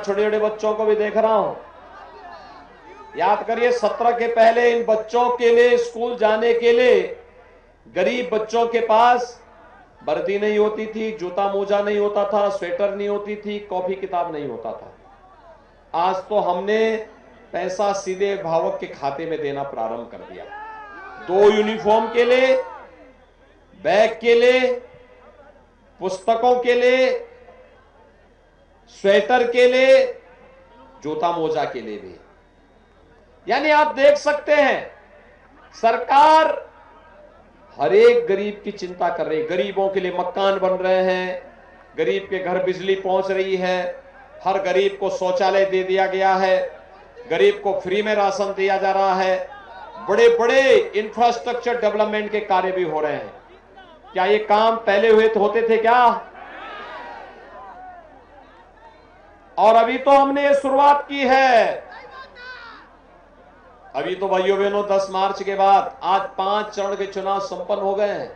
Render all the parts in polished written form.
छोटे छोटे बच्चों को भी देख रहा हूं। याद करिए 17 के पहले इन बच्चों के लिए स्कूल जाने के लिए गरीब बच्चों के पास वर्दी नहीं होती थी, जूता मोजा नहीं होता था, स्वेटर नहीं होती थी, कॉपी किताब नहीं होता था। आज तो हमने पैसा सीधे अभिभावक के खाते में देना प्रारंभ कर दिया। 2 यूनिफॉर्म के लिए, बैग के लिए, पुस्तकों के लिए, स्वेटर के लिए, जूता मोजा के लिए भी। यानी आप देख सकते हैं सरकार हर एक गरीब की चिंता कर रही है। गरीबों के लिए मकान बन रहे हैं, गरीब के घर बिजली पहुंच रही है, हर गरीब को शौचालय दे दिया गया है, गरीब को फ्री में राशन दिया जा रहा है, बड़े बड़े इंफ्रास्ट्रक्चर डेवलपमेंट के कार्य भी हो रहे हैं। क्या ये काम पहले होते थे क्या? और अभी तो हमने ये शुरुआत की है। अभी तो भाइयों बहनों 10 मार्च के बाद आज 5 चरण के चुनाव संपन्न हो गए हैं।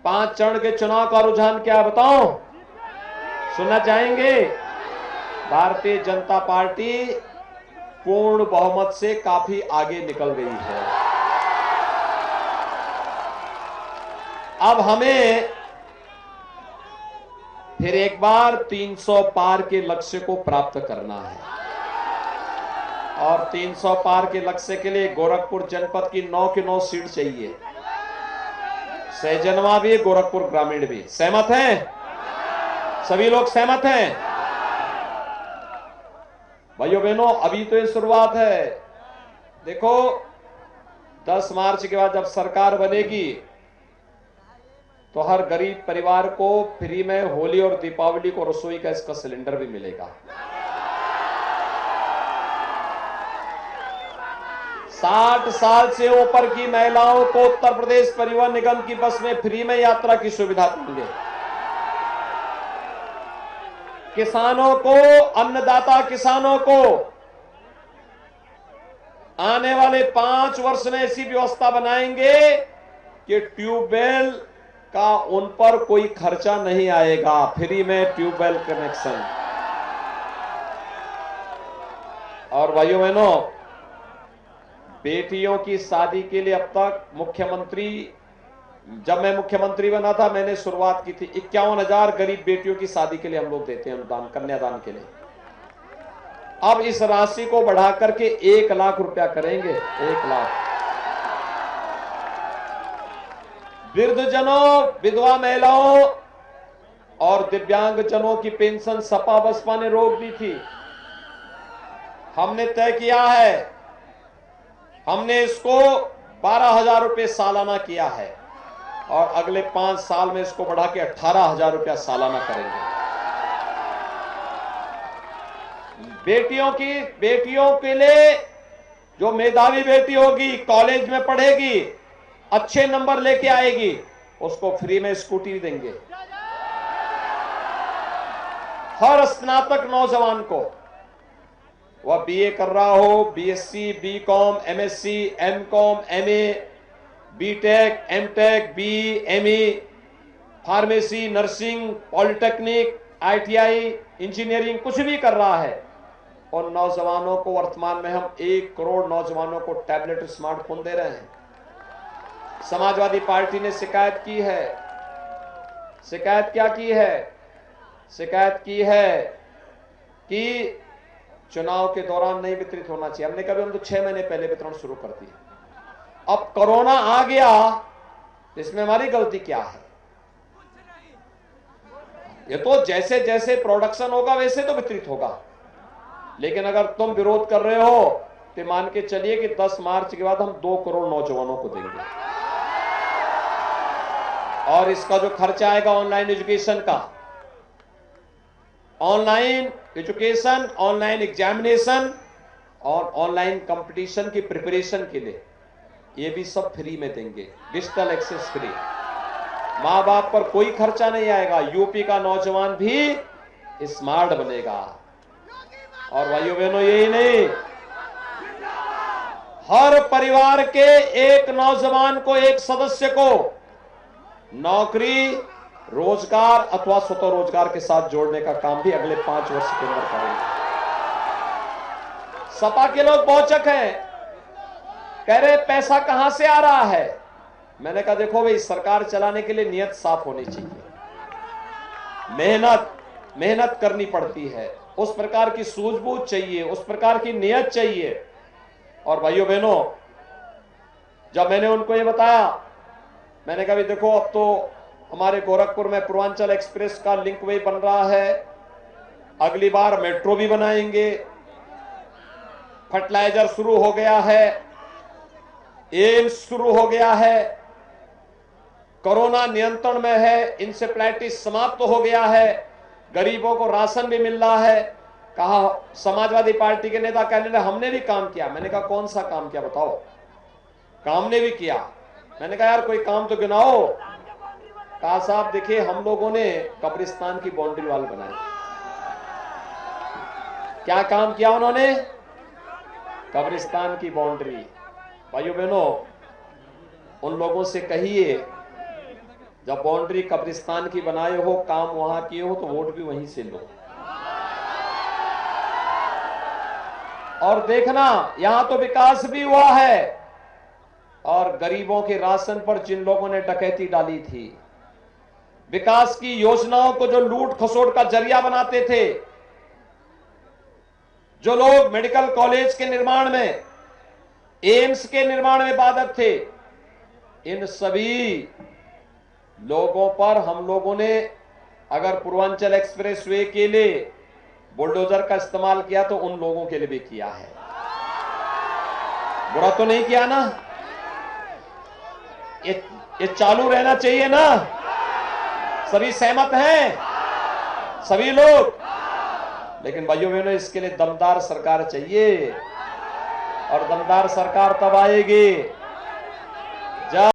5 चरण के चुनाव का रुझान क्या बताऊं? सुनना चाहेंगे? भारतीय जनता पार्टी पूर्ण बहुमत से काफी आगे निकल गई है। अब हमें फिर एक बार 300 पार के लक्ष्य को प्राप्त करना है। और 300 पार के लक्ष्य के लिए गोरखपुर जनपद की 9 की 9 सीट चाहिए। सहजनवा भी, गोरखपुर ग्रामीण भी। सहमत हैं? सभी लोग सहमत हैं? भाइयों बहनों, अभी तो ये शुरुआत है। देखो 10 मार्च के बाद जब सरकार बनेगी तो हर गरीब परिवार को फ्री में होली और दीपावली को रसोई का इसका सिलेंडर भी मिलेगा। 60 साल से ऊपर की महिलाओं को उत्तर प्रदेश परिवहन निगम की बस में फ्री में यात्रा की सुविधा देंगे। किसानों को, अन्नदाता किसानों को आने वाले 5 वर्ष में ऐसी व्यवस्था बनाएंगे कि ट्यूबवेल का उन पर कोई खर्चा नहीं आएगा। फ्री में ट्यूबवेल कनेक्शन। और भाइयों बहनों, बेटियों की शादी के लिए अब तक मुख्यमंत्री, जब मैं मुख्यमंत्री बना था मैंने शुरुआत की थी, 51,000 गरीब बेटियों की शादी के लिए हम लोग देते हैं अनुदान, कन्यादान के लिए। अब इस राशि को बढ़ा करके 1 लाख रुपया करेंगे। 1 लाख। वृद्धजनों, विधवा महिलाओं और दिव्यांगजनों की पेंशन सपा बसपा ने रोक दी थी। हमने तय किया है, हमने इसको 12,000 रुपये सालाना किया है और अगले 5 साल में इसको बढ़ा के 18,000 रुपया सालाना करेंगे। बेटियों के लिए जो मेधावी बेटी होगी, कॉलेज में पढ़ेगी, अच्छे नंबर लेके आएगी, उसको फ्री में स्कूटी देंगे। हर स्नातक नौजवान को, वह बीए कर रहा हो, BSc, BCom, MSc, MCom, MA, BTech, MTech, B, ME, pharmacy, nursing, polytechnic, ITI, engineering, कुछ भी कर रहा है, और नौजवानों को वर्तमान में हम 1 करोड़ नौजवानों को टैबलेट, स्मार्टफोन दे रहे हैं। समाजवादी पार्टी ने शिकायत की है। शिकायत क्या की है? शिकायत की है कि चुनाव के दौरान नहीं वितरित होना चाहिए। हमने कभी, हम तो 6 महीने पहले वितरण शुरू कर दिया। अब कोरोना आ गया, इसमें हमारी गलती क्या है? ये तो जैसे जैसे प्रोडक्शन होगा वैसे तो वितरित होगा। लेकिन अगर तुम विरोध कर रहे हो तो मान के चलिए कि 10 मार्च के बाद हम 2 करोड़ नौजवानों को देंगे। और इसका जो खर्चा आएगा ऑनलाइन एजुकेशन का, ऑनलाइन एजुकेशन, ऑनलाइन एग्जामिनेशन और ऑनलाइन कंपटीशन की प्रिपरेशन के लिए, ये भी सब फ्री में देंगे। Digital access free. मां बाप पर कोई खर्चा नहीं आएगा। यूपी का नौजवान भी स्मार्ट बनेगा। और भाइयों बहनों, यही नहीं, हर परिवार के एक नौजवान को, एक सदस्य को नौकरी, रोजगार अथवा स्वतः रोजगार के साथ जोड़ने का काम भी अगले 5 वर्ष के अंदर करेंगे। सपा के लोग बहुचक हैं, कह रहे पैसा कहां से आ रहा है। मैंने कहा देखो भाई, सरकार चलाने के लिए नियत साफ होनी चाहिए, मेहनत करनी पड़ती है, उस प्रकार की सूझबूझ चाहिए, उस प्रकार की नियत चाहिए। और भाइयों बहनों, जब मैंने उनको ये बताया, मैंने कहा भी देखो अब तो हमारे गोरखपुर में पूर्वांचल एक्सप्रेस का लिंक वे बन रहा है, अगली बार मेट्रो भी बनाएंगे, फर्टिलाइजर शुरू हो गया है, एम्स शुरू हो गया है, कोरोना नियंत्रण में है, इंसेफ्लाइटिस समाप्त हो गया है, गरीबों को राशन भी मिल रहा है। कहा समाजवादी पार्टी के नेता कहने लगे हमने भी काम किया। मैंने कहा कौन सा काम किया बताओ। काम ने भी किया। मैंने कहा यार कोई काम तो गिनाओ। कहा साहब देखिए, हम लोगों ने कब्रिस्तान की बाउंड्री वाल बनाई। क्या काम किया उन्होंने? कब्रिस्तान की बाउंड्री। भाइयों बहनों, उन लोगों से कहिए जब बाउंड्री कब्रिस्तान की बनाए हो, काम वहां किए हो, तो वोट भी वहीं से लो। और देखना यहां तो विकास भी हुआ है, और गरीबों के राशन पर जिन लोगों ने डकैती डाली थी, विकास की योजनाओं को जो लूट खसोट का जरिया बनाते थे, जो लोग मेडिकल कॉलेज के निर्माण में, एम्स के निर्माण में बाधक थे, इन सभी लोगों पर हम लोगों ने अगर पूर्वांचल एक्सप्रेस वे के लिए बुलडोजर का इस्तेमाल किया तो उन लोगों के लिए भी किया है। बुरा तो नहीं किया ना? ये चालू रहना चाहिए ना? सभी सहमत हैं, सभी लोग। लेकिन भाइयों बहनों, इसके लिए दमदार सरकार चाहिए, और दमदार सरकार तब आएगी